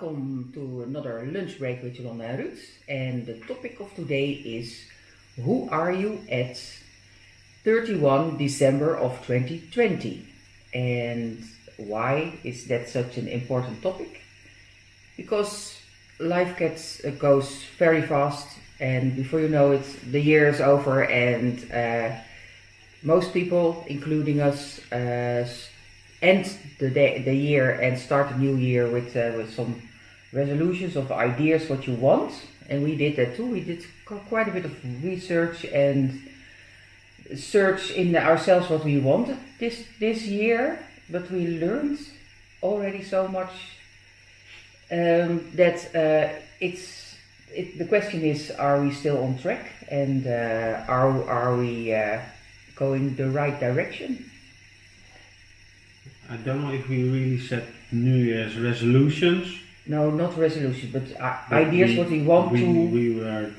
Welcome to another lunch break with Jolanda and Ruud. And the topic of today is, who are you at 31 December of 2020? And why is that such an important topic? Because life goes very fast, and before you know it, the year is over, and most people, including us, end the year and start a new year with some resolutions of ideas what you want, and we did that too. We did quite a bit of research and search in ourselves what we wanted this year, but we learned already so much that the question is, are we still on track, and are we going the right direction? I don't know if we really set New Year's resolutions. No, not resolutions, but ideas what we want to. We were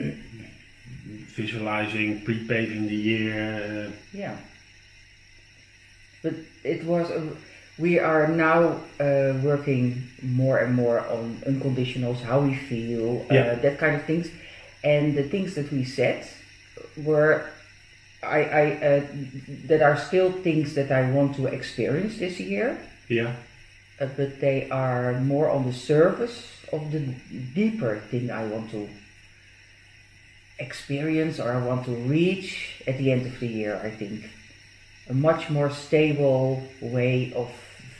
visualizing, pre-paving the year. Yeah. But it was. We are now working more and more on unconditionals, how we feel, that kind of things, and the things that we said were. That are still things that I want to experience this year. Yeah. But they are more on the surface of the deeper thing I want to experience, or I want to reach at the end of the year. I think a much more stable way of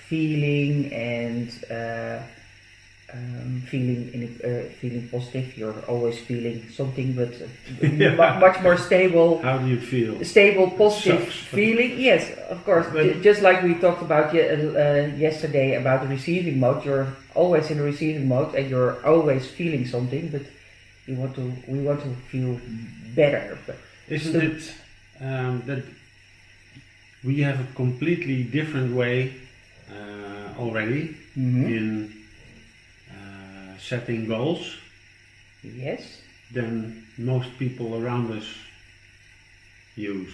feeling and feeling positive. You're always feeling something, but much more stable. How do you feel? Stable, positive feeling. Yes, of course. Just like we talked about yesterday about the receiving mode. You're always in the receiving mode, and you're always feeling something. But we want to feel better. Isn't it that we have a completely different way already in setting goals? Yes. Than most people around us use.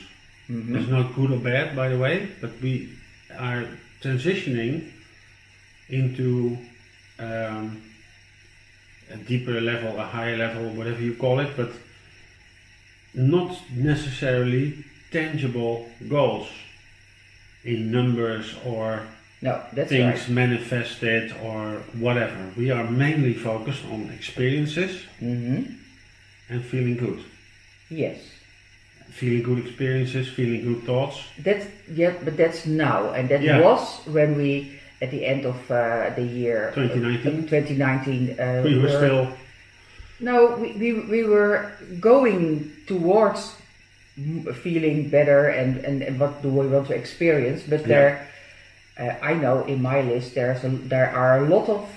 Mm-hmm. It's not good or bad, by the way, but we are transitioning into a deeper level, a higher level, whatever you call it, but not necessarily tangible goals in numbers or things manifested or whatever. We are mainly focused on experiences and feeling good. Yes. Feeling good experiences, feeling good thoughts. But that's now, and that was when we, at the end of the year 2019, we were still. No, we were going towards feeling better and what do we want to experience, but I know in my list there are a lot of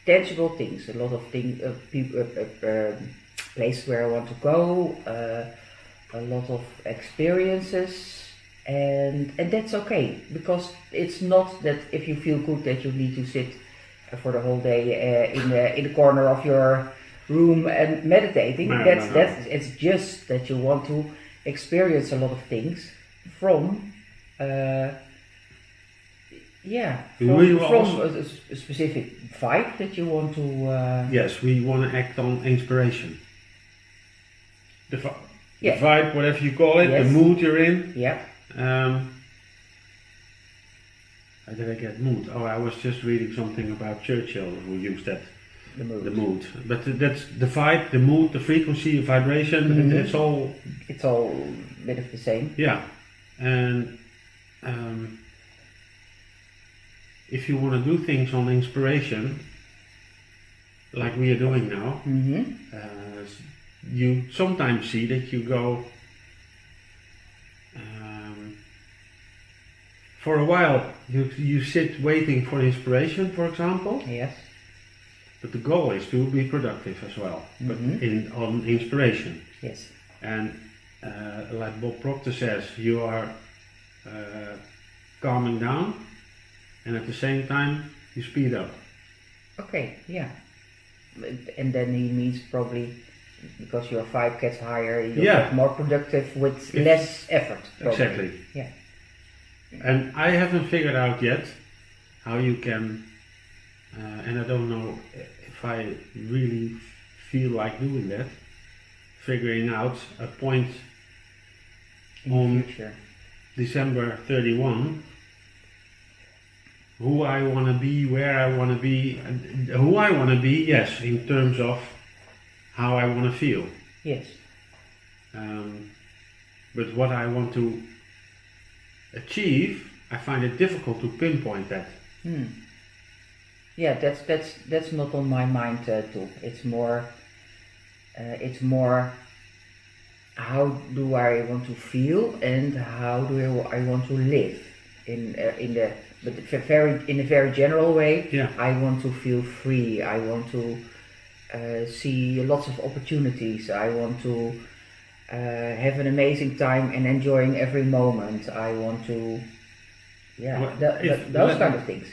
tangible things, a lot of things, places where I want to go, a lot of experiences, and that's okay, because it's not that if you feel good that you need to sit for the whole day in the corner of your room and meditating. That's it's just that you want to experience a lot of things from a specific vibe that you want to. Yes, we want to act on inspiration. The vibe, whatever you call it, the mood you're in. Yeah. How did I get mood? Oh, I was just reading something about Churchill who used that. The mood. But that's the vibe, the mood, the frequency, the vibration. It's all a bit of the same. Yeah, and if you want to do things on inspiration, like we are doing now, you sometimes see that you go for a while. You sit waiting for inspiration, for example. Yes. But the goal is to be productive as well, but on inspiration. Yes. And like Bob Proctor says, you are calming down, and at the same time you speed up. Okay, yeah. And then he means probably because your vibe gets higher, you get more productive with less effort. Probably. Exactly. Yeah. And I haven't figured out yet how you can, and I don't know if I really feel like doing that, figuring out a point on Future. December 31, who I want to be, where I want to be, and who I want to be, yes, in terms of how I want to feel. Yes. But what I want to achieve, I find it difficult to pinpoint that. Yeah, that's not on my mind too. It's more how do I want to feel and how do I want to live in a very general way. Yeah. I want to feel free. I want to see lots of opportunities. I want to have an amazing time and enjoying every moment. I want to, those kind of things.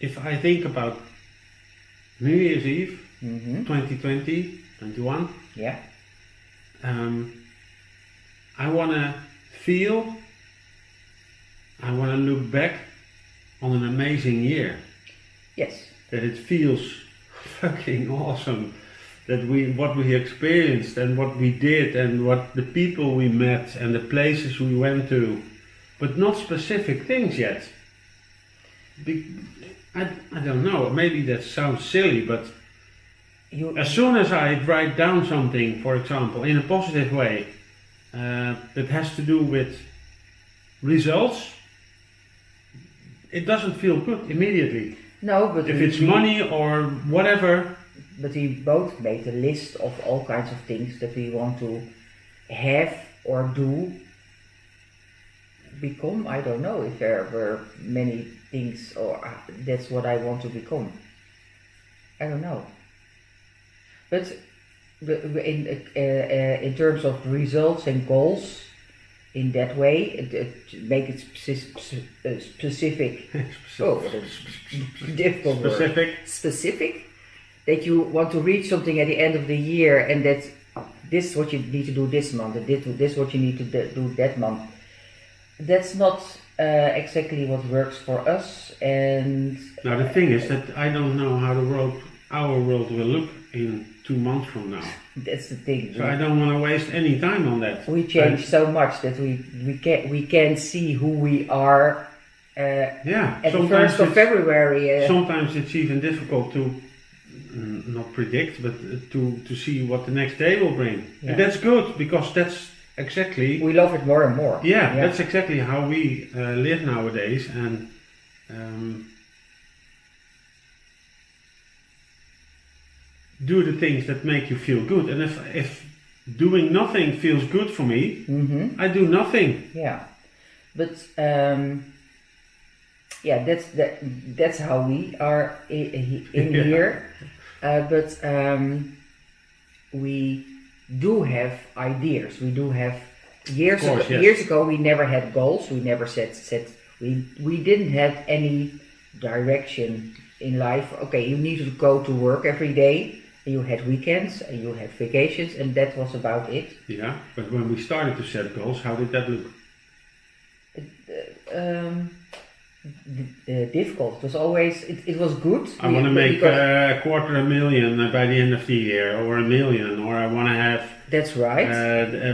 If I think about New Year's Eve, 2020, 21, yeah, I want to feel, I want to look back on an amazing year. Yes. That it feels fucking awesome. That what we experienced and what we did and what the people we met and the places we went to, but not specific things yet. I don't know, maybe that sounds silly, but as soon as I write down something, for example, in a positive way, that has to do with results, it doesn't feel good immediately. No, but if it's money or whatever. But we both made a list of all kinds of things that we want to have or do, become. I don't know if there were many things or that's what I want to become. I don't know. But in terms of results and goals, in that way, make it specific. Oh, what a difficult word. Specific. That you want to reach something at the end of the year, and that this is what you need to do this month, and this is what you need to do that month. That's not exactly what works for us. And now the thing is that I don't know how our world will look in 2 months from now. That's the thing. So I don't want to waste any time on that. We change so much that we can't see who we are. At the 1st of February. Sometimes it's even difficult to not predict, but to see what the next day will bring. Yeah. And that's good, because that's exactly... We love it more and more. Yeah, that's exactly how we live nowadays, and do the things that make you feel good. And if doing nothing feels good for me, I do nothing. Yeah, but that's how we are in here. But we do have ideas. We do have years ago. We never had goals. We never said we didn't have any direction in life. Okay, you needed to go to work every day. And you had weekends and you had vacations, and that was about it. Yeah, but when we started to set goals, how did that look? Difficult. It was always. It was good. I want to make $250,000 by the end of the year, or $1 million, or I want to have. That's right.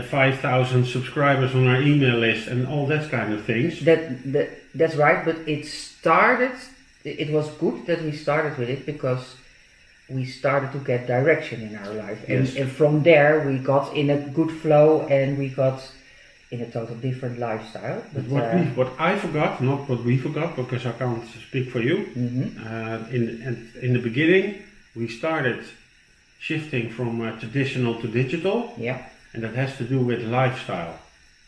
5,000 subscribers on our email list, and all that kind of things. That's right. But it started. It was good that we started with it, because we started to get direction in our life, and from there we got in a good flow, and we got in a total different lifestyle. But what I forgot, not what we forgot, because I can't speak for you. In the beginning, we started shifting from traditional to digital. Yeah. And that has to do with lifestyle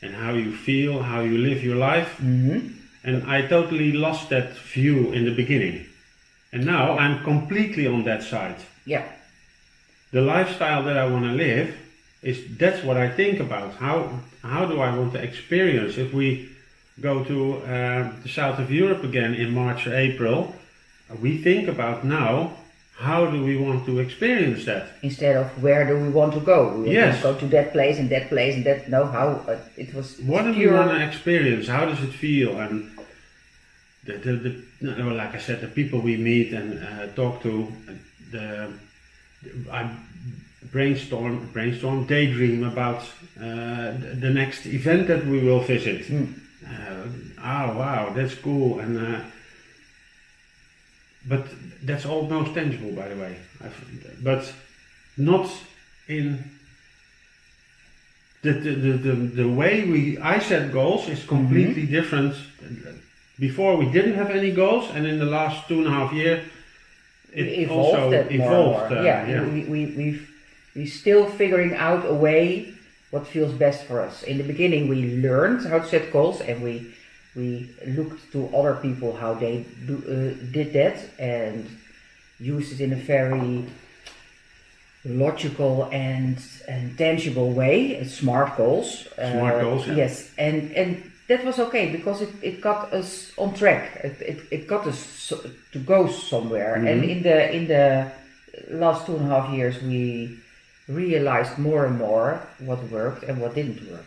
and how you feel, how you live your life. And I totally lost that view in the beginning. And now I'm completely on that side. Yeah. The lifestyle that I want to live that's what I think about. How do I want to experience? If we go to the south of Europe again in March or April, we think about now, how do we want to experience that? Instead of where do we want to go? We want to go to that place and that place and that. No, how it was. What do we want to experience? How does it feel? And like I said, the people we meet and talk to, I brainstorm, daydream about the next event that we will visit. Oh wow, that's cool, and but that's all most tangible, by the way. But not in the way I set goals is completely different. Before we didn't have any goals, and in the last 2.5 years, it also evolved. We're still figuring out a way what feels best for us. In the beginning, we learned how to set goals, and we looked to other people how they did that, and used it in a very logical and tangible way. Smart goals. Yes, and that was okay because it got us on track. It got us to go somewhere. And in the last 2.5 years, we realized more and more what worked and what didn't work.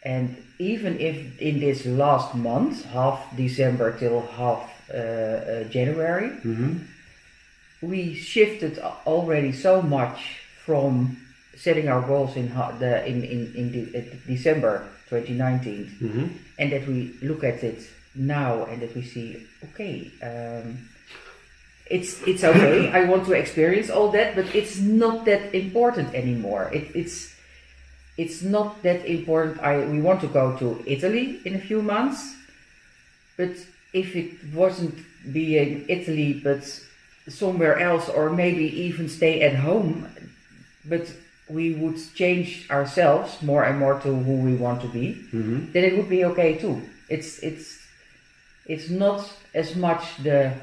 And even if in this last month, half December till half January, we shifted already so much from setting our goals in December 2019, and that we look at it now and that we see, okay, it's okay. I want to experience all that, but it's not that important anymore. It's not that important. We want to go to Italy in a few months, but if it wasn't being Italy, but somewhere else, or maybe even stay at home, but we would change ourselves more and more to who we want to be, then it would be okay too. It's not as much the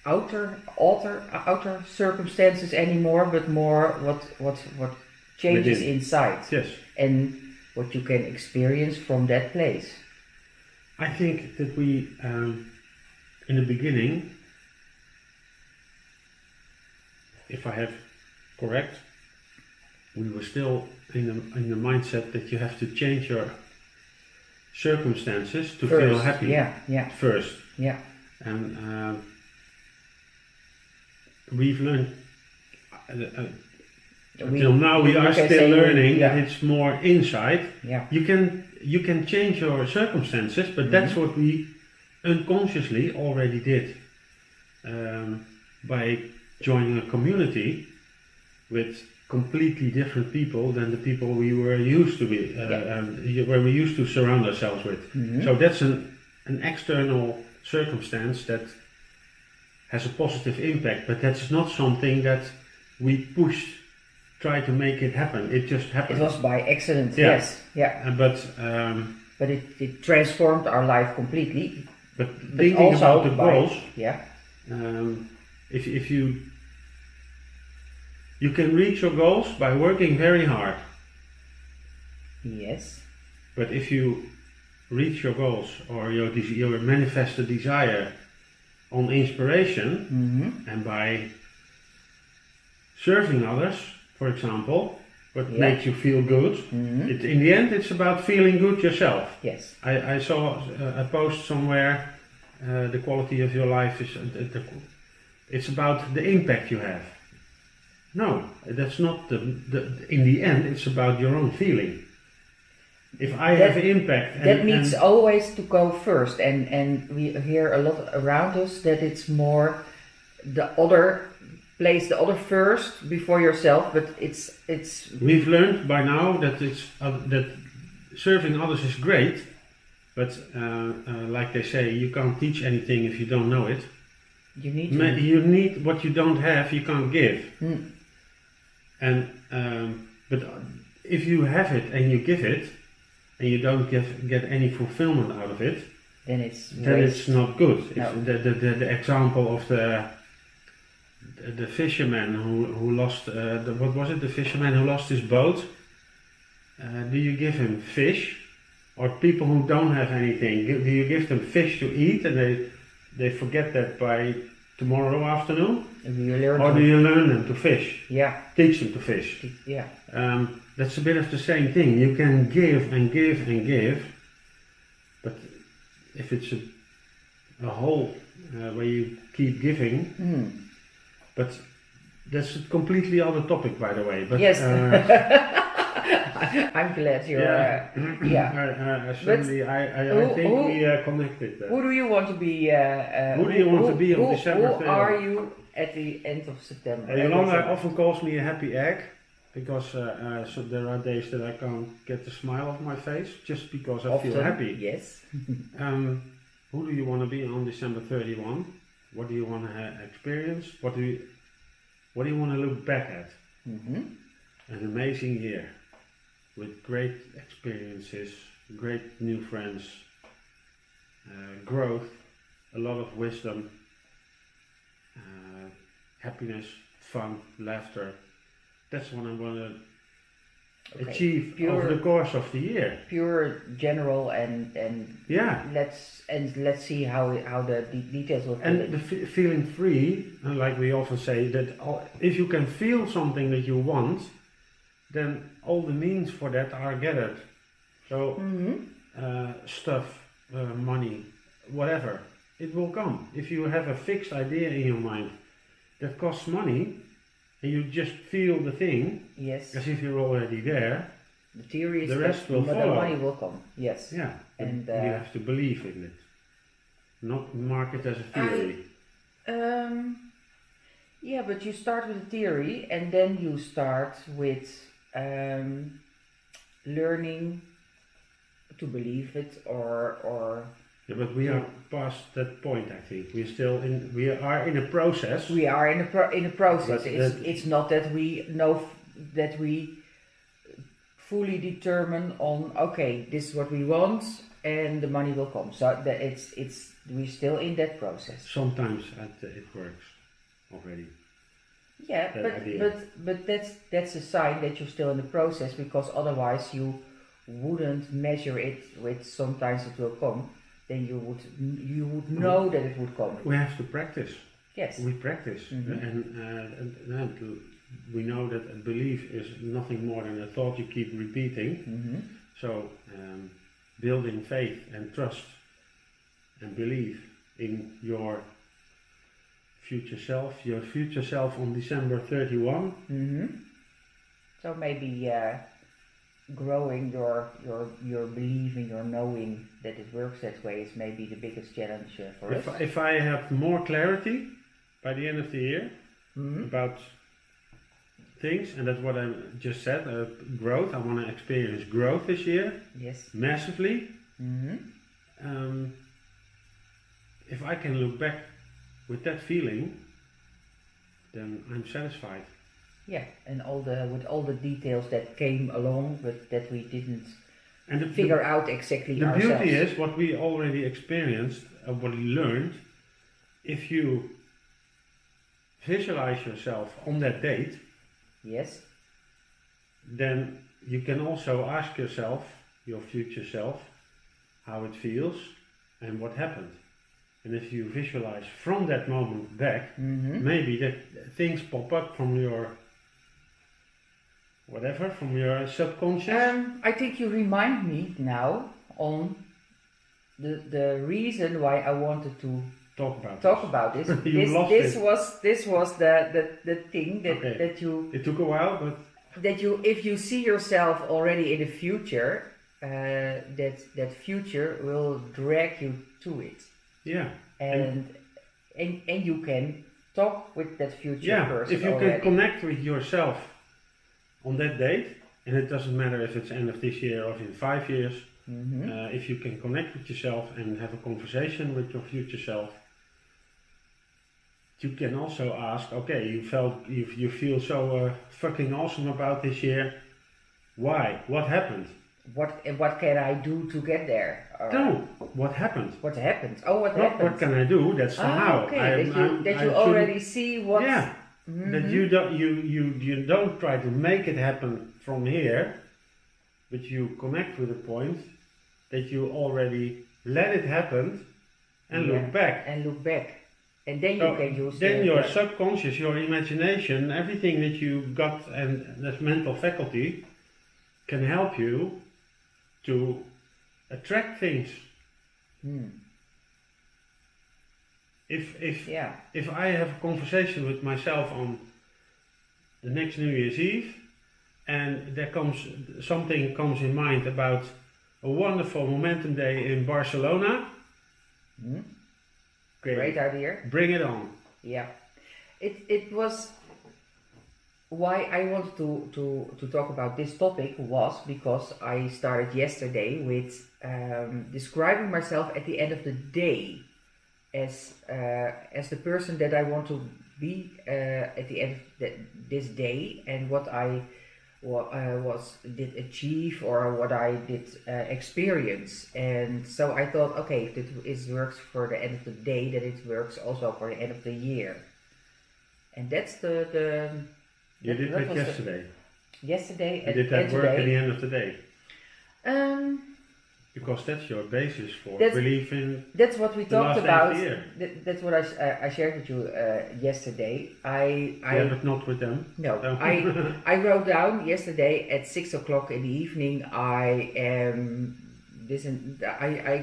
outer circumstances anymore, but more what changes inside. Yes. And what you can experience from that place. I think that we in the beginning, if I have correct, we were still in the mindset that you have to change your circumstances to feel happy. First. Yeah. And we've learned until now we are still learning that it's more inside. Yeah. You can change your circumstances, but that's what we unconsciously already did by joining a community with completely different people than the people we were used to be, where we used to surround ourselves with. So that's an external circumstance that has a positive impact, but that's not something that we pushed, try to make it happen. It just happened. It was by accident. Yes. Yeah. But it transformed our life completely. But thinking about the goals, if you can reach your goals by working very hard. Yes. But if you reach your goals or your manifested desire on inspiration and by serving others, for example, what makes you feel good, in the end it's about feeling good yourself. Yes. I saw a post somewhere, the quality of your life is, it's about the impact you have. No, that's not in the end it's about your own feeling. If I have impact, that means always to go first, and we hear a lot around us that it's more place the other first before yourself, but it's. We've learned by now that that serving others is great, but like they say, you can't teach anything if you don't know it. You need You need what you don't have, you can't give. And but if you have it and you give it, and you don't get any fulfillment out of it, then it's not good. No. It's the example of the fisherman who lost what was it? The fisherman who lost his boat. Do you give him fish, or people who don't have anything? Do you give them fish to eat, and they forget that by tomorrow afternoon? Or do you learn them to fish? Yeah. Teach them to fish. Yeah. That's a bit of the same thing. You can give and give and give, but if it's a whole where you keep giving. But that's a completely other topic, by the way. But, yes. I'm glad you're. yeah. Certainly, I think we connected. Who do you want to be? Who do you want to be on December 30th? Who are you at the end of September? Jolanda often calls me a happy egg because so there are days that I can't get the smile off my face just because I feel happy. Yes. Who do you want to be on December 31? What do you want to experience? What do you want to look back at? An amazing year with great experiences, great new friends, growth, a lot of wisdom, happiness, fun, laughter. That's what I want to achieve over the course of the year. Pure general and let's see how the details will. And the feeling free, like we often say, that if you can feel something that you want, then all the means for that are gathered. So stuff, money, whatever, it will come. If you have a fixed idea in your mind that costs money, and you just feel the thing, yes, as if you're already there, the theory is the rest will follow. The money will come, yes. Yeah, and you have to believe in it, not mark it as a theory. Yeah, but you start with a theory and then you start with learning to believe it or yeah, but we are past that point. I think we are in a process. We are in a process. It's not that we know that we fully determine on this is what we want and the money will come. So that we're still in that process. Sometimes it works already. Yeah, but that's a sign that you're still in the process, because otherwise you wouldn't measure it with sometimes it will come. Then you would know that it would come. We have to practice. Yes. We practice, and we know that a belief is nothing more than a thought you keep repeating. So building faith and trust and belief in your future self on December 31. So maybe growing your belief in your knowing that it works that way is maybe the biggest challenge for us. If I have more clarity by the end of the year about things, and that's what I just said, growth. I want to experience growth this year. Yes. Massively. If I can look back with that feeling, then I'm satisfied. Yeah, and with all the details that came along, but that we didn't figure out exactly ourselves. The beauty is what we already experienced, what we learned. If you visualize yourself on that date, yes, then you can also ask yourself, your future self, how it feels and what happened. And if you visualize from that moment back, maybe that things pop up from your from your subconscious. I think you remind me now on the reason why I wanted to talk about this. This was the thing that you. It took a while, but that you, if you see yourself already in the future, that future will drag you to it. Yeah. And you can talk with that future person. If you already. can connect with yourself on that date, and it doesn't matter if it's end of this year or in 5 years, if you can connect with yourself and have a conversation with your future self, you can also ask, okay, you feel so fucking awesome about this year. Why? What happened? What can I do to get there? No, what happened? What happened? Oh, what Not happened? what can I do? That's the how. Okay, that you already see what. Yeah. That you don't try to make it happen from here, but you connect with the point that you already let it happen and look back. And then you can use. Then your subconscious, your imagination, everything that you got, and that mental faculty can help you to attract things. If I have a conversation with myself on the next New Year's Eve, and something comes in mind about a wonderful momentum day in Barcelona. Mm. Okay, Great idea. Bring it on. Yeah, it was why I wanted to talk about this topic was because I started yesterday with describing myself at the end of the day as the person that I want to be at the end of this day, and what I did achieve or what I did experience. And so I thought, okay, if it works for the end of the day, that it works also for the end of the year. And that's You did that yesterday. Yesterday. You did that work at the end of the day. Because that's your basis for belief in. That's what we talked about. That's what I shared with you yesterday. But not with them. No, I wrote down yesterday at 6 o'clock in the evening. I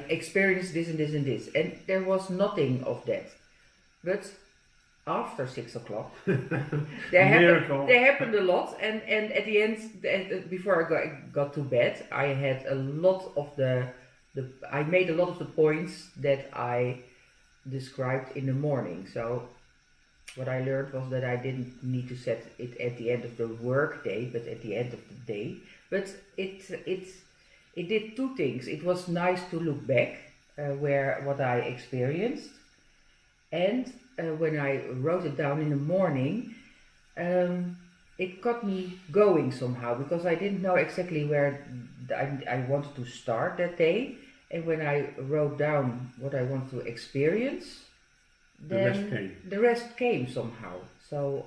experienced this and this and this, and there was nothing of that. But after 6 o'clock, there happened a lot, and at the end, before I got to bed, I had a lot of I made a lot of the points that I described in the morning. So what I learned was that I didn't need to set it at the end of the work day, but at the end of the day. But it did two things. It was nice to look back what I experienced, and when I wrote it down in the morning, it got me going somehow, because I didn't know exactly where I wanted to start that day. And when I wrote down what I wanted to experience, then the rest came somehow. So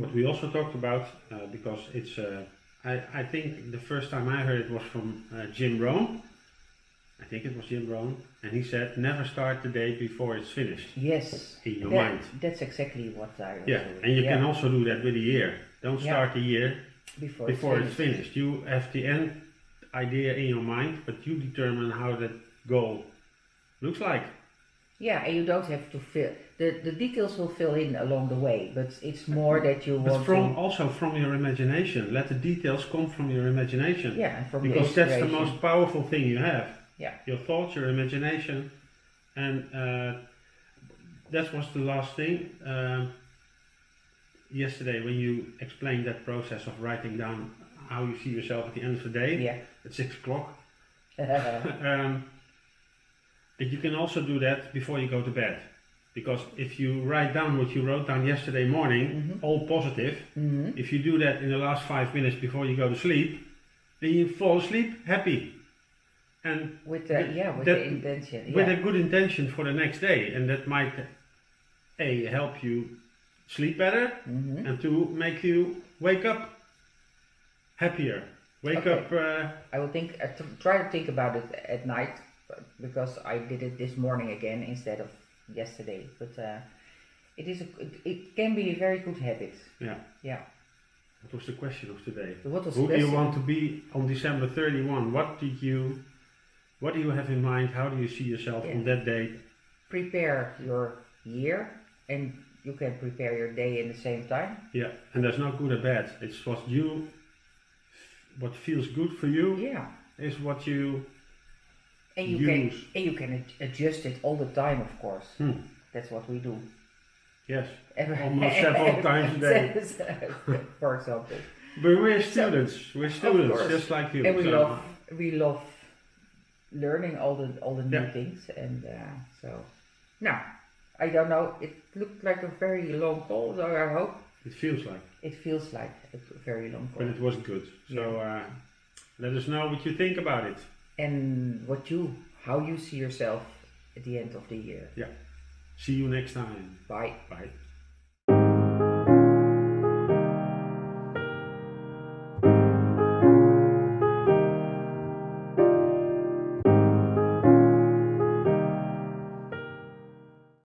what we also talked about, because it's I think the first time I heard it was from Jim Rohn. I think it was Jim Rohn, and he said, never start the day before it's finished. Yes. In your mind. That's exactly what I was doing. And you can also do that with a year. Don't start the year before it's finished. You have the end idea in your mind, but you determine how that goal looks like. Yeah, and you don't have to fill the details will fill in along the way, but it's more that you want also from your imagination. Let the details come from your imagination. Yeah, and from because that's the most powerful thing you have. Yeah. Your thoughts, your imagination, and that was the last thing. Yesterday, when you explained that process of writing down how you see yourself at the end of the day, at 6 o'clock, that you can also do that before you go to bed. Because if you write down what you wrote down yesterday morning, all positive, if you do that in the last 5 minutes before you go to sleep, then you fall asleep happy. And with the intention. With a good intention for the next day, and that might help you sleep better, and to make you wake up happier. Wake up. I will try to think about it at night, because I did it this morning again instead of yesterday. But it can be a very good habit. Yeah. Yeah. What was the question of today? Who do you want to be on December 31? What do you have in mind? How do you see yourself on that date? Prepare your year, and you can prepare your day in the same time. Yeah, and there's no good or bad. It's what feels good for you. Yeah. Is what you use. You can adjust it all the time, of course. That's what we do. Yes, almost several times a day. For example. But we're students. Just like you. And we love learning all the new things, and so now I don't know. It looked like a very long call, so I hope it feels like a very long call. But it was good. So let us know what you think about it, and how you see yourself at the end of the year. Yeah. See you next time. Bye. Bye.